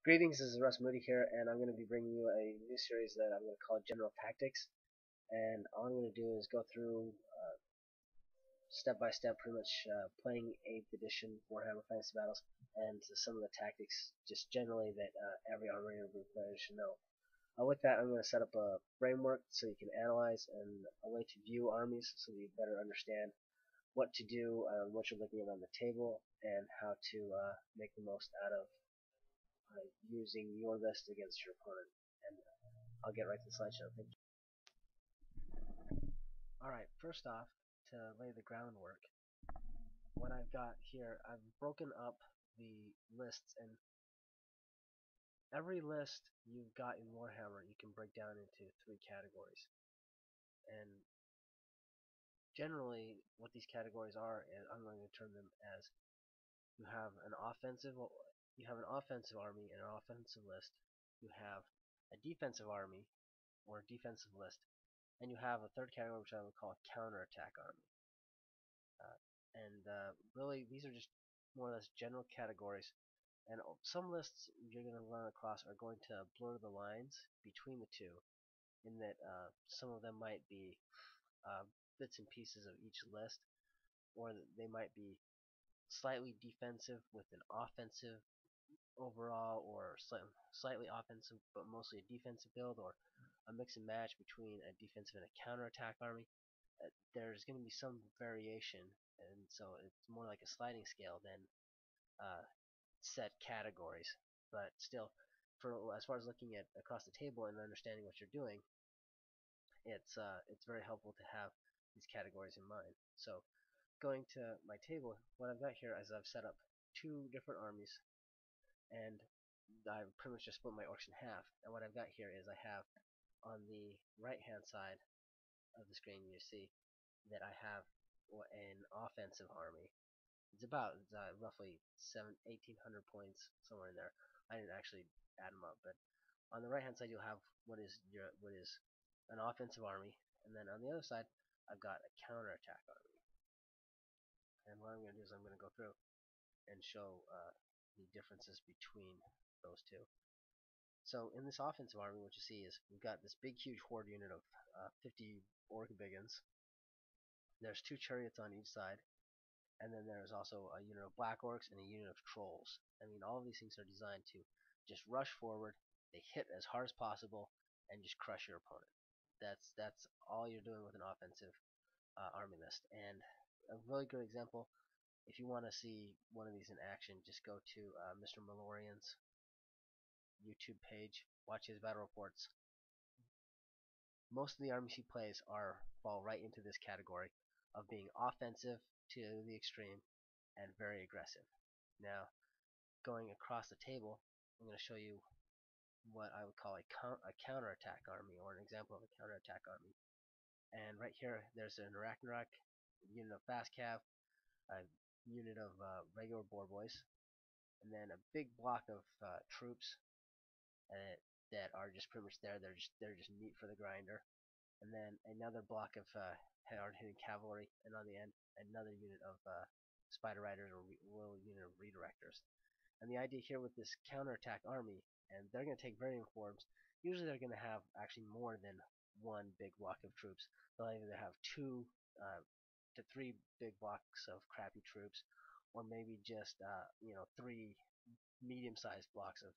Greetings, this is Russ Moody here, and I'm going to be bringing you a new series that I'm going to call General Tactics. And all I'm going to do is go through step by step, pretty much playing 8th edition Warhammer Fantasy Battles and some of the tactics, just generally that every army player should know. With that, I'm going to set up a framework so you can analyze and a way to view armies so that you better understand what to do, what you're looking at on the table, and how to make the most out of using your list against your opponent. And I'll get right to the slideshow. Thank you. Alright, first off, to lay the groundwork, what I've got here, I've broken up the lists, and every list you've got in Warhammer you can break down into 3 categories. And generally, what these categories are, is I'm going to term them as you have an offensive army and an offensive list, you have a defensive army or defensive list, and you have a third category which I would call a counterattack army. Really, these are just more or less general categories. And some lists you're going to run across are going to blur the lines between the two, in that some of them might be bits and pieces of each list, or they might be slightly defensive with an offensive overall, or slightly offensive but mostly a defensive build, or a mix and match between a defensive and a counterattack army. There's going to be some variation, and so it's more like a sliding scale than set categories. But still, for as far as looking at across the table and understanding what you're doing, it's very helpful to have these categories in mind. So going to my table, what I've got here is I've set up 2 different armies, and I've pretty much just split my orcs in half. And what I've got here is I have on the right hand side of the screen, you see that I have an offensive army. It's about roughly 1,800 points, somewhere in there. I didn't actually add them up, but on the right hand side you'll have what is an offensive army, and then on the other side I've got a counterattack army. And what I'm going to do is I'm going to go through and show the differences between those two. So in this offensive army, what you see is we've got this big huge horde unit of 50 orc biggins. There's 2 chariots on each side, and then there's also a unit of black orcs and a unit of trolls. I mean, all of these things are designed to just rush forward, they hit as hard as possible, and just crush your opponent. That's all you're doing with an offensive army list. And a really good example, if you want to see one of these in action, just go to Mr. Malorian's YouTube page, watch his battle reports. Most of the armies he plays fall right into this category of being offensive to the extreme and very aggressive. Now, going across the table, I'm going to show you what I would call a counterattack army, or an example of a counterattack army. And right here, there's an Arachnarok, a unit of fast cav, a unit of regular boar boys, and then a big block of troops that are just pretty much there. They're just meat for the grinder. And then another block of hard-hitting cavalry, and on the end, another unit of spider riders, or little unit of redirectors. And the idea here with this counterattack army, and they're going to take varying forms. Usually they're going to have actually more than one big block of troops. They'll either have 2 to 3 big blocks of crappy troops, or maybe just 3 medium-sized blocks of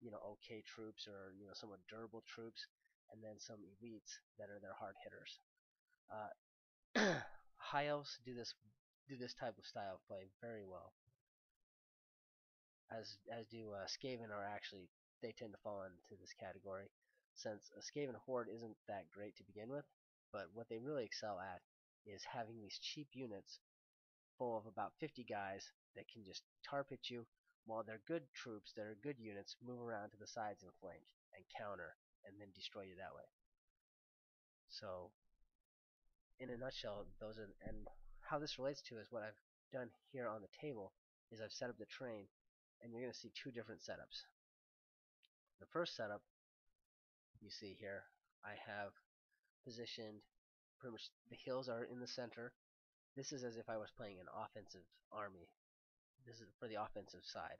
okay troops, or somewhat durable troops, and then some elites that are their hard hitters. High elves do this type of style of play very well, as do Skaven. They tend to fall into this category, since a Skaven horde isn't that great to begin with, but what they really excel at is having these cheap units full of about 50 guys that can just tar pit you, while their good troops, that are good units, move around to the sides and flank and counter, and then destroy you that way. So, in a nutshell, and how this relates to is what I've done here on the table is I've set up the terrain, and you're going to see 2 different setups. The first setup you see here, I have positioned pretty much the hills are in the center. This is as if I was playing an offensive army. This is for the offensive side.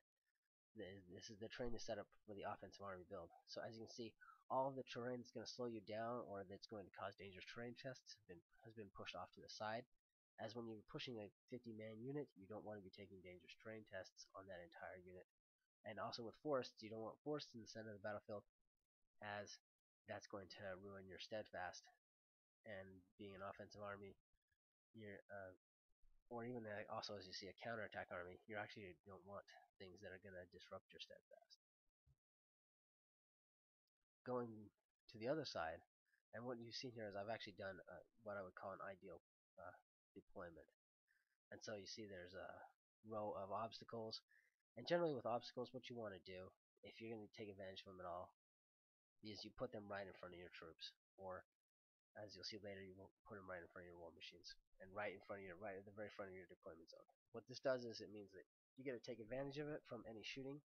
this is the terrain is set up for the offensive army build. So as you can see, all of the terrain that's going to slow you down or that's going to cause dangerous terrain tests has been pushed off to the side. As when you're pushing a 50-man unit, you don't want to be taking dangerous terrain tests on that entire unit. And also with forests, you don't want forests in the center of the battlefield, as that's going to ruin your steadfast. And being an offensive army, you're or even also as you see a counterattack army, you actually don't want things that are going to disrupt your steadfast. Going to the other side, and what you've seen here is I've actually done what I would call an ideal deployment. And so you see there's a row of obstacles, and generally with obstacles, what you want to do, if you're going to take advantage of them at all, is you put them right in front of your troops, or as you'll see later, you will put them right in front of your war machines, and right at the very front of your deployment zone. What this does is it means that you get to take advantage of it from any shooting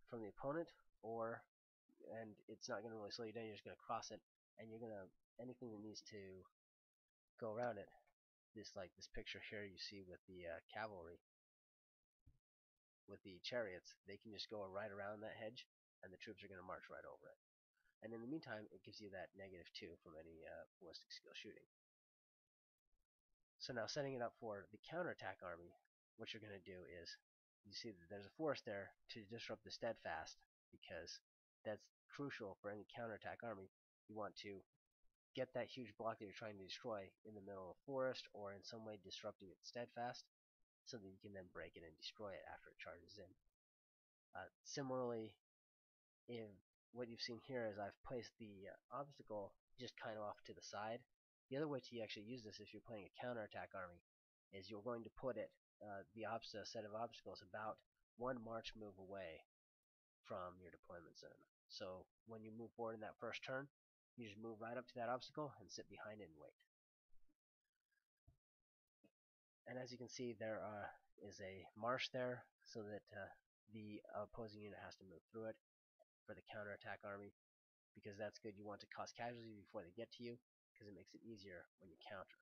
from the opponent, and it's not going to really slow you down. You're just going to cross it, and you're going to anything that needs to go around it. This picture here you see with the cavalry, with the chariots, they can just go right around that hedge, and the troops are going to march right over it. And in the meantime, it gives you that -2 from any ballistic skill shooting. So now setting it up for the counterattack army, what you're going to do is, you see that there's a forest there to disrupt the steadfast, because that's crucial for any counterattack army. You want to get that huge block that you're trying to destroy in the middle of the forest, or in some way disrupting its steadfast, so that you can then break it and destroy it after it charges in. Similarly, if what you've seen here is I've placed the obstacle just kind of off to the side. The other way to actually use this if you're playing a counterattack army is you're going to put it, the set of obstacles, about one march move away from your deployment zone. So when you move forward in that first turn, you just move right up to that obstacle and sit behind it and wait. And as you can see, there is a marsh there, so that the opposing unit has to move through it for the counterattack army, because that's good. You want to cause casualties before they get to you, because it makes it easier when you counter.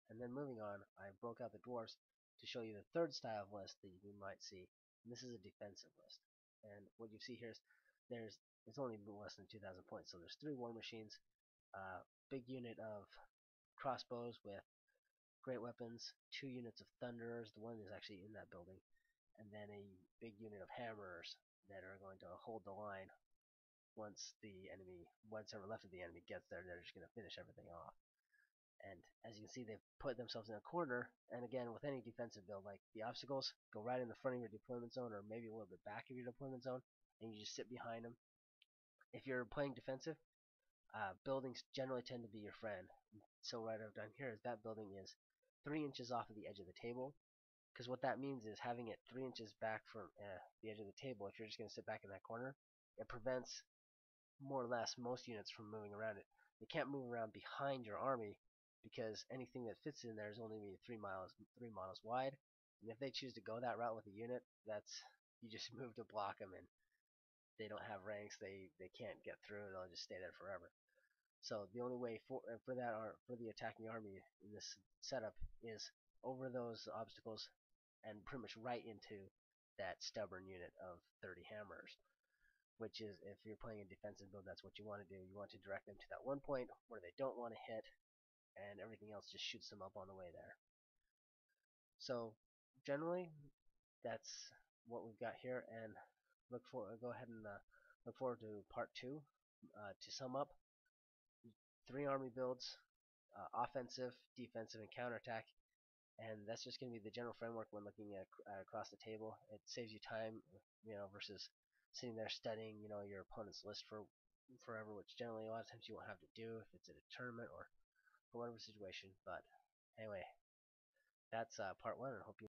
And then moving on, I broke out the dwarves to show you the third style of list that you might see, and this is a defensive list. And what you see here is it's only less than 2,000 points, so there's 3 war machines, big unit of crossbows with great weapons, 2 units of thunderers, the one is actually in that building, and then a big unit of hammerers that are going to hold the line once ever left of the enemy gets there. They're just going to finish everything off. And as you can see, they've put themselves in a corner, and again, with any defensive build, like the obstacles go right in the front of your deployment zone, or maybe a little bit back of your deployment zone, and you just sit behind them. If you're playing defensive, buildings generally tend to be your friend. So what I've done here is that building is 3 inches off of the edge of the table, because what that means is having it 3 inches back from the edge of the table, if you're just going to sit back in that corner, it prevents more or less most units from moving around it. They can't move around behind your army, because anything that fits in there is only maybe 3 miles wide, and if they choose to go that route with a unit, you just move to block them, and they don't have ranks, they can't get through, they'll just stay there forever. So the only way for the attacking army in this setup is over those obstacles and pretty much right into that stubborn unit of 30 hammers, which is, if you're playing a defensive build, that's what you want to do. You want to direct them to that one point where they don't want to hit, and everything else just shoots them up on the way there. So generally, that's what we've got here, and go ahead and look forward to part 2. To sum up, 3 army builds, offensive, defensive, and counterattack, and that's just going to be the general framework when looking at across the table. It saves you time, versus sitting there studying, your opponent's list for forever, which generally a lot of times you won't have to do if it's at a tournament or for whatever situation. But anyway, that's part 1, and I hope you